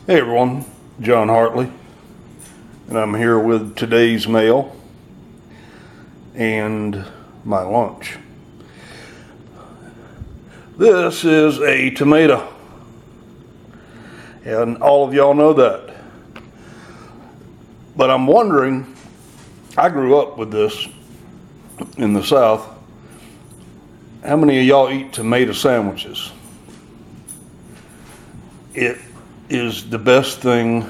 Hey everyone, John Hartley, and I'm here with today's mail and my lunch. This is a tomato, and all of y'all know that. But I'm wondering, I grew up with this in the South. How many of y'all eat tomato sandwiches? It is the best thing.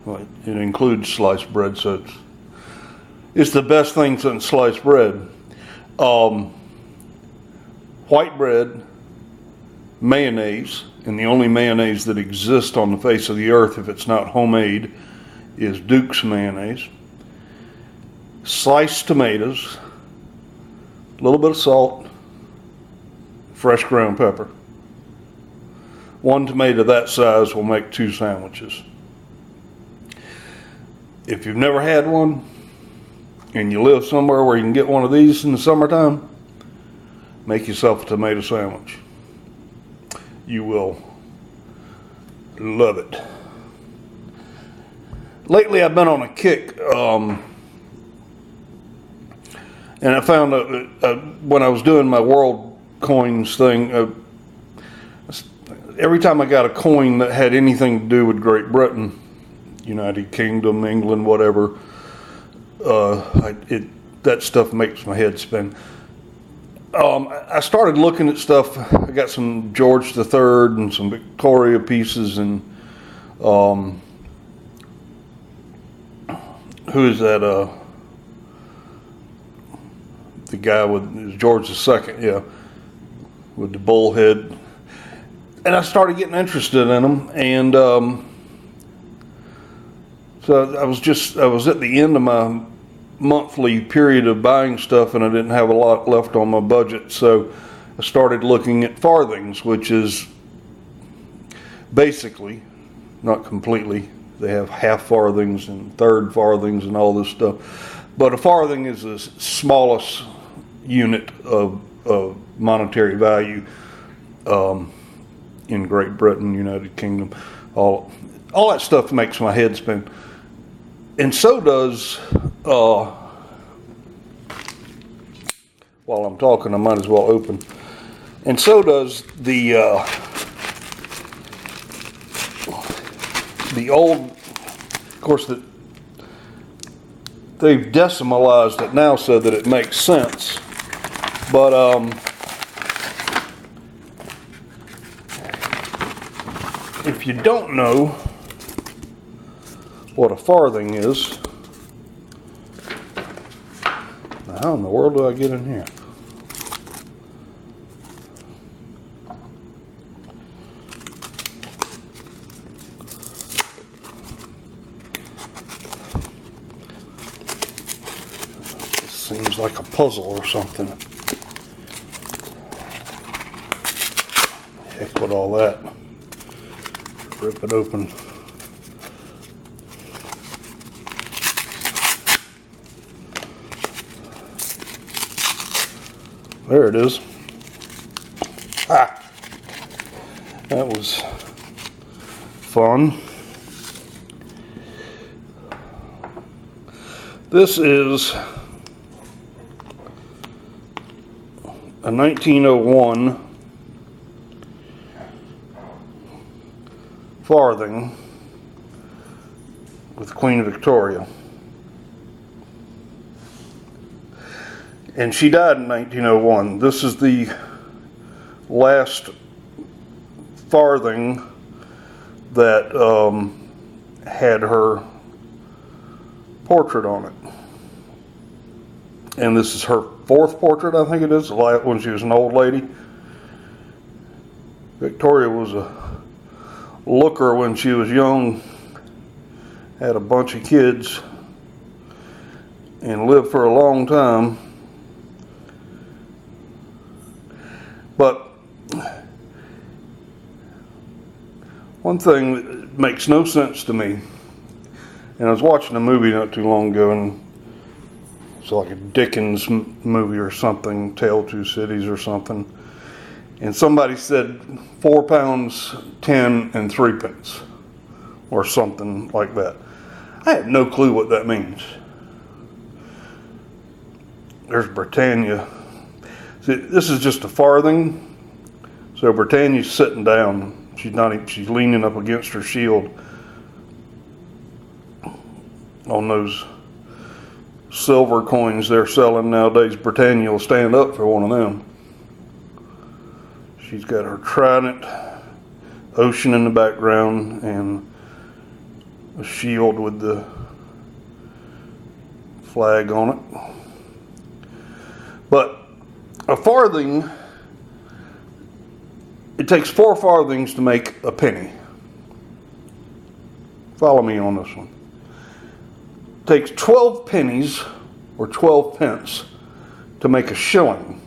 Well, it includes sliced bread, so it's the best thing since sliced bread. White bread, mayonnaise, and the only mayonnaise that exists on the face of the earth, if it's not homemade, is Duke's mayonnaise. Sliced tomatoes, a little bit of salt, fresh ground pepper. One tomato that size will make 2 sandwiches. If you've never had one and you live somewhere where you can get one of these in the summertime, make yourself a tomato sandwich. You will love it. Lately I've been on a kick, and I found when I was doing my world coins thing, every time I got a coin that had anything to do with Great Britain, United Kingdom, England, whatever, that stuff makes my head spin. I started looking at stuff. I got some George III and some Victoria pieces, and who is that? The guy with George II, yeah, with the bull head. And I started getting interested in them, and so I was at the end of my monthly period of buying stuff, and I didn't have a lot left on my budget, so I started looking at farthings, which is basically, not completely, they have half farthings and third farthings and all this stuff, but a farthing is the smallest unit of monetary value in Great Britain, United Kingdom. All that stuff makes my head spin. And so does, while I'm talking, I might as well open. And so does the old, of course, they've decimalized it now so that it makes sense. But if you don't know what a farthing is, now how in the world do I get in here? This seems like a puzzle or something. Heck with all that. Rip it open. There it is. Ah, that was fun. This is a 1901 farthing with Queen Victoria, and she died in 1901. This is the last farthing that had her portrait on it, and this is her 4th portrait, I think it is, when she was an old lady. Victoria was a looker when she was young, had a bunch of kids, and lived for a long time. But one thing that makes no sense to me, and I was watching a movie not too long ago, and it's like a Dickens movie or something, Tale of Two Cities or something, and somebody said £4, 10, and 3 pence. or something like that. I have no clue what that means. There's Britannia. See, this is just a farthing. So Britannia's sitting down. She's leaning up against her shield on those silver coins they're selling nowadays. Britannia will stand up for one of them. She's got her trident, ocean in the background, and a shield with the flag on it. But a farthing, it takes 4 farthings to make a penny. Follow me on this one. It takes 12 pennies or 12 pence to make a shilling.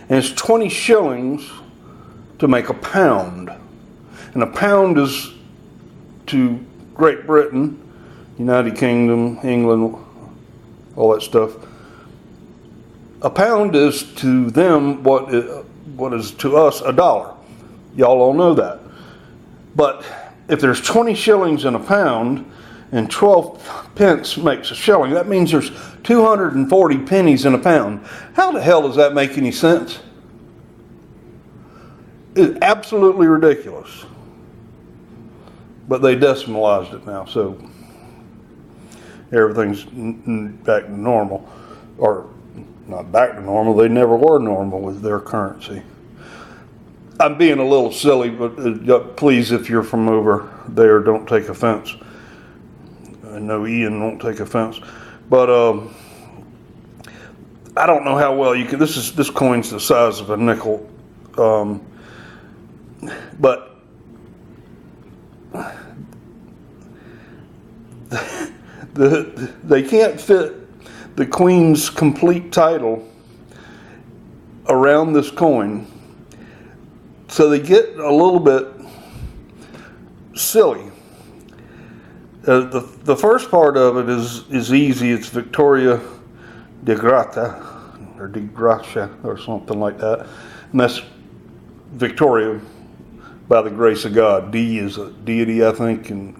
And it's 20 shillings to make a pound. And a pound is, to Great Britain, United Kingdom, England, all that stuff, a pound is to them what is to us a dollar. Y'all all know that. But if there's 20 shillings in a pound and 12 pence makes a shilling, that means there's 240 pennies in a pound. How the hell does that make any sense? It's absolutely ridiculous. But they decimalized it now, so everything's back to normal. Or not back to normal, they never were normal with their currency. I'm being a little silly, but please, if you're from over there, don't take offense. I know Ian won't take offense. But I don't know how well you can, this coin's the size of a nickel. But they can't fit the Queen's complete title around this coin, so they get a little bit silly. The first part of it is easy. It's Victoria de Grata or de Gracia or something like that, and that's Victoria by the grace of God. D is a deity, I think, and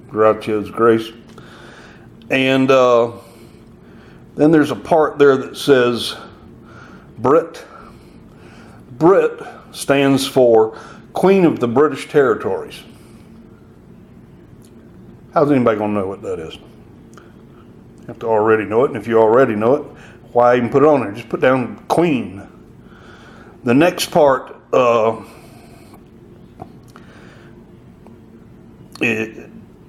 Gratia is grace. And then there's a part there that says Brit. Brit stands for Queen of the British Territories. How's anybody going to know what that is? You have to already know it, and if you already know it, why even put it on there? Just put down Queen. The next part,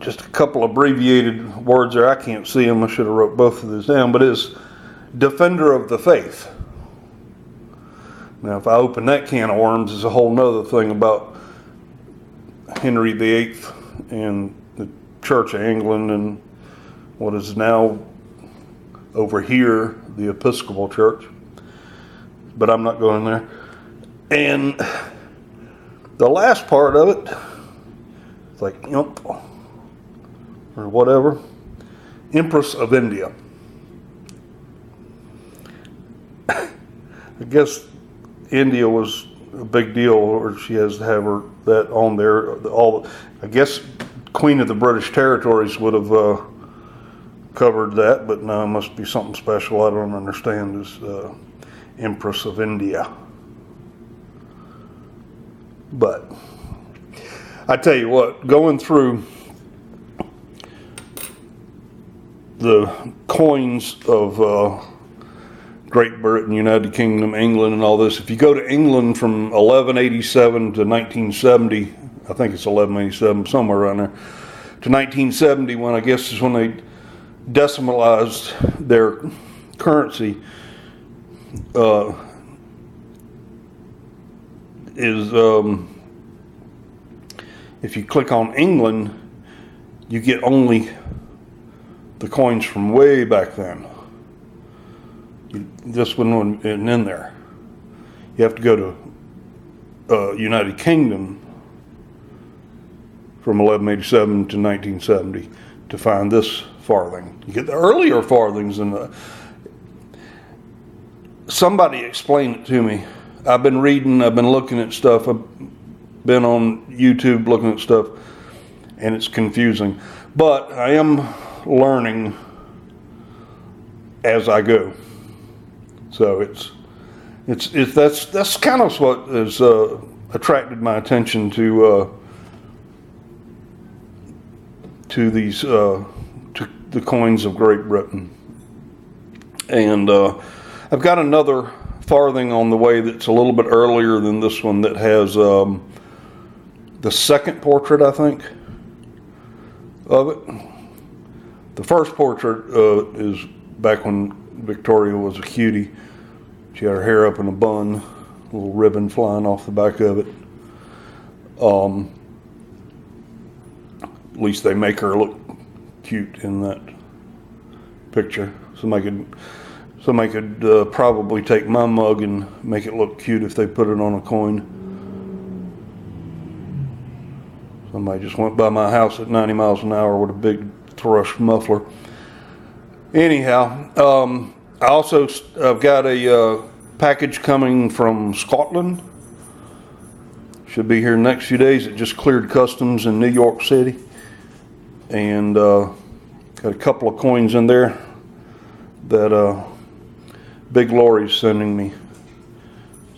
just a couple abbreviated words there. I can't see them. I should have wrote both of these down. But it's Defender of the Faith. Now, if I open that can of worms, there's a whole nother thing about Henry VIII and the Church of England and what is now over here the Episcopal Church. But I'm not going there. And the last part of it, it's like imp or whatever, Empress of India. I guess India was a big deal, or she has to have that on there. I guess Queen of the British Territories would have covered that, but no, it must be something special I don't understand. Is Empress of India. But I tell you what, going through the coins of Great Britain, United Kingdom, England, and all this, if you go to England from 1187 to 1970, I think it's 1187, somewhere around there, to 1970, when I guess is when they decimalized their currency, if you click on England, you get only the coins from way back then. This one isn't in there. You have to go to United Kingdom from 1187 to 1970 to find this farthing. You get the earlier farthings somebody explain it to me. I've been reading, I've been looking at stuff. been on YouTube looking at stuff, and it's confusing. But I am learning as I go. So that's kind of what has attracted my attention to these to the coins of Great Britain. And I've got another farthing on the way that's a little bit earlier than this one, that has the second portrait, I think, of it. The first portrait is back when Victoria was a cutie. She had her hair up in a bun, a little ribbon flying off the back of it. At least they make her look cute in that picture. Somebody could probably take my mug and make it look cute if they put it on a coin. Somebody just went by my house at 90 miles an hour with a big thrush muffler. Anyhow, I've got a package coming from Scotland. Should be here in the next few days. It just cleared customs in New York City. And got a couple of coins in there that Big Lori's sending me.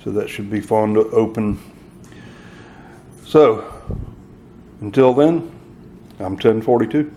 So that should be fun to open. So, until then, I'm 1042.